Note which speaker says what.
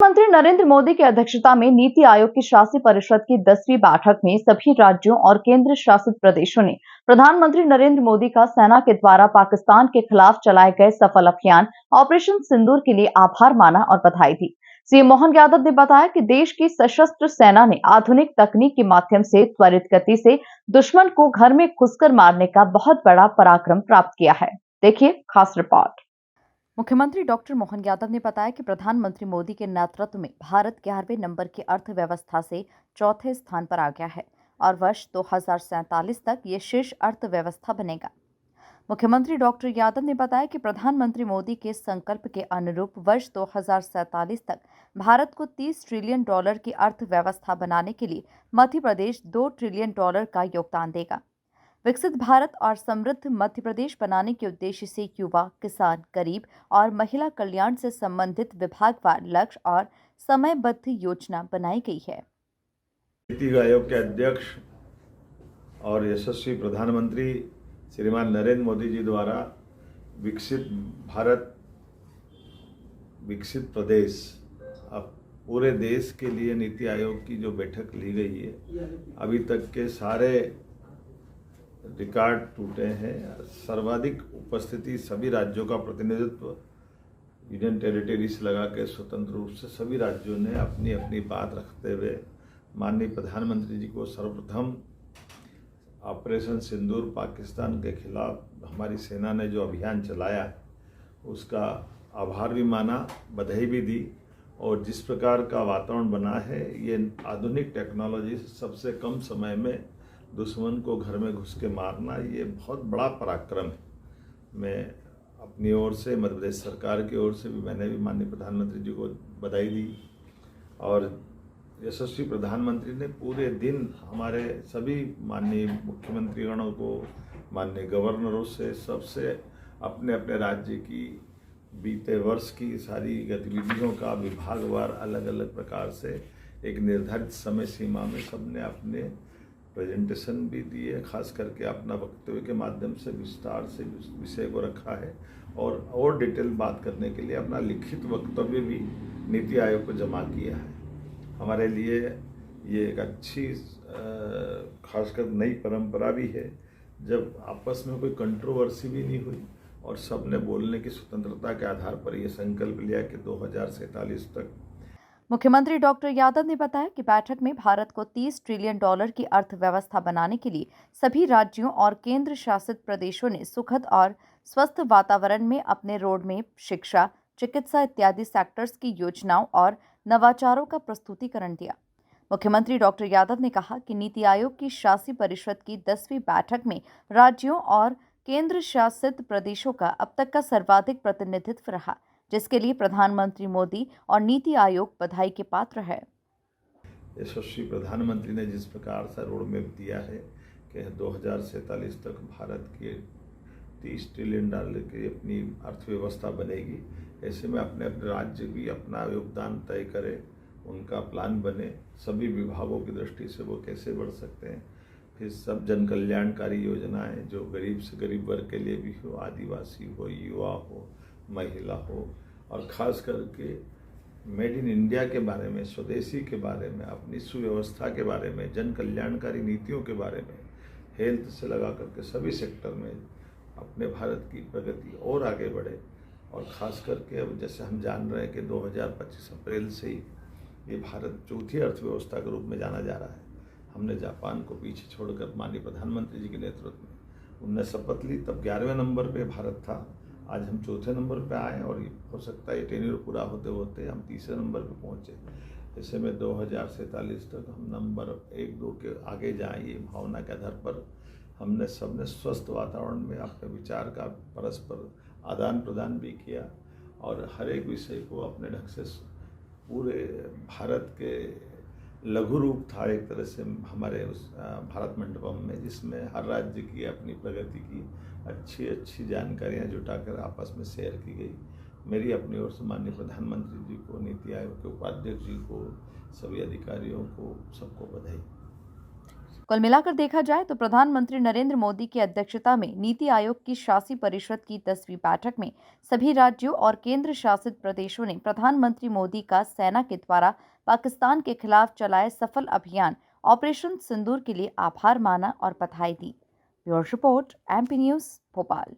Speaker 1: प्रधानमंत्री नरेंद्र मोदी की अध्यक्षता में नीति आयोग की शासी परिषद की 10वीं बैठक में सभी राज्यों और केंद्र शासित प्रदेशों ने प्रधानमंत्री नरेंद्र मोदी का सेना के द्वारा पाकिस्तान के खिलाफ चलाए गए सफल अभियान ऑपरेशन सिंदूर के लिए आभार माना और बधाई दी। सीएम मोहन यादव ने बताया कि देश की सशस्त्र सेना ने आधुनिक तकनीक के माध्यम से त्वरित गति से दुश्मन को घर में घुसकर मारने का बहुत बड़ा पराक्रम प्राप्त किया है। देखिए खास रिपोर्ट। मुख्यमंत्री डॉक्टर मोहन यादव ने बताया कि प्रधानमंत्री मोदी के नेतृत्व में भारत 11वें नंबर की अर्थव्यवस्था से चौथे स्थान पर आ गया है और वर्ष 2047 तक ये शीर्ष अर्थव्यवस्था बनेगा। मुख्यमंत्री डॉक्टर यादव ने बताया कि प्रधानमंत्री मोदी के संकल्प के अनुरूप वर्ष 2047 तक भारत को $30 ट्रिलियन की अर्थव्यवस्था बनाने के लिए मध्य प्रदेश $2 ट्रिलियन का योगदान देगा। विकसित भारत और समृद्ध मध्य प्रदेश बनाने के उद्देश्य से युवा, किसान, गरीब और महिला कल्याण से संबंधित विभागवार लक्ष्य और समयबद्ध योजना बनाई गई है।
Speaker 2: नीति आयोग के अध्यक्ष और यशस्वी प्रधानमंत्री श्रीमान नरेंद्र मोदी जी द्वारा विकसित भारत, विकसित प्रदेश, अब पूरे देश के लिए नीति आयोग की जो बैठक ली गई है, अभी तक के सारे रिकॉर्ड टूटे हैं। सर्वाधिक उपस्थिति सभी राज्यों का प्रतिनिधित्व यूनियन टेरिटरीज लगा के स्वतंत्र रूप से सभी राज्यों ने अपनी अपनी बात रखते हुए माननीय प्रधानमंत्री जी को सर्वप्रथम ऑपरेशन सिंदूर पाकिस्तान के खिलाफ हमारी सेना ने जो अभियान चलाया है उसका आभार भी माना, बधाई भी दी। और जिस प्रकार का वातावरण बना है, ये आधुनिक टेक्नोलॉजी से सबसे कम समय में दुश्मन को घर में घुस के मारना, ये बहुत बड़ा पराक्रम है। मैं अपनी ओर से, मध्य प्रदेश सरकार की ओर से भी मैंने भी माननीय प्रधानमंत्री जी को बधाई दी। और यशस्वी प्रधानमंत्री ने पूरे दिन हमारे सभी माननीय मुख्यमंत्रीगणों को, माननीय गवर्नरों से, सबसे अपने अपने राज्य की बीते वर्ष की सारी गतिविधियों का विभागवार अलग अलग प्रकार से एक निर्धारित समय सीमा में सबने अपने प्रेजेंटेशन भी दिए, खास करके अपना वक्तव्य के माध्यम से विस्तार से विषय को रखा है और डिटेल बात करने के लिए अपना लिखित वक्तव्य भी नीति आयोग को जमा किया है। हमारे लिए ये एक अच्छी खासकर नई परंपरा भी है, जब आपस में कोई कंट्रोवर्सी भी नहीं हुई और सबने बोलने की स्वतंत्रता के आधार पर यह संकल्प लिया कि 2047 तक।
Speaker 1: मुख्यमंत्री डॉक्टर यादव ने बताया कि बैठक में भारत को $30 ट्रिलियन की अर्थव्यवस्था बनाने के लिए सभी राज्यों और केंद्र शासित प्रदेशों ने सुखद और स्वस्थ वातावरण में अपने रोड मैप, शिक्षा, चिकित्सा इत्यादि सेक्टर्स की योजनाओं और नवाचारों का प्रस्तुतिकरण दिया। मुख्यमंत्री डॉक्टर यादव ने कहा कि नीति आयोग की शासी परिषद की 10वीं बैठक में राज्यों और केंद्र शासित प्रदेशों का अब तक का सर्वाधिक प्रतिनिधित्व रहा, जिसके लिए प्रधानमंत्री मोदी और नीति आयोग बधाई के पात्र है।
Speaker 2: यशस्वी प्रधानमंत्री ने जिस प्रकार से रोड मैप दिया है कि 2047 तक भारत के $30 ट्रिलियन की अपनी अर्थव्यवस्था बनेगी, ऐसे में अपने अपने राज्य भी अपना योगदान तय करे, उनका प्लान बने, सभी विभागों की दृष्टि से वो कैसे बढ़ सकते हैं। फिर सब जन कल्याणकारी योजनाएं जो गरीब से गरीब वर्ग के लिए भी हो, आदिवासी हो, युवा हो, महिला हो, और ख़ास करके मेड इन इंडिया के बारे में, स्वदेशी के बारे में, अपनी सुव्यवस्था के बारे में, जन कल्याणकारी नीतियों के बारे में, हेल्थ से लगा करके सभी सेक्टर में अपने भारत की प्रगति और आगे बढ़े। और ख़ास करके अब जैसे हम जान रहे हैं कि 2025 अप्रैल से ही ये भारत चौथी अर्थव्यवस्था के रूप में जाना जा रहा है। हमने जापान को पीछे छोड़कर माननीय प्रधानमंत्री जी के नेतृत्व में उनने शपथ ली, तब 11वें नंबर पे भारत था। आज हम चौथे नंबर पे आए और हो सकता है ये टेन्योर पूरा होते होते हम तीसरे नंबर पे पहुँचे। ऐसे में 2047 तक हम नंबर 1-2 के आगे जाएं, ये भावना के आधार पर हमने सबने स्वस्थ वातावरण में अपने विचार का परस्पर आदान प्रदान भी किया और हर एक विषय को अपने ढंग से पूरे भारत के लघु रूप था एक तरह से हमारे उस भारत मंडपम में, जिसमें हर राज्य की अपनी प्रगति की अच्छी अच्छी जानकारियाँ जुटाकर आपस में शेयर की गई। मेरी अपनी ओर से माननीय प्रधानमंत्री जी को, नीति आयोग के उपाध्यक्ष जी को, सभी अधिकारियों को, सबको बधाई।
Speaker 1: कुल मिलाकर देखा जाए तो प्रधानमंत्री नरेंद्र मोदी की अध्यक्षता में नीति आयोग की शासी परिषद की 10वीं बैठक में सभी राज्यों और केंद्र शासित प्रदेशों ने प्रधानमंत्री मोदी का सेना के द्वारा पाकिस्तान के खिलाफ चलाए सफल अभियान ऑपरेशन सिंदूर के लिए आभार माना और बधाई दी। Bureau report, MP news, Bhopal.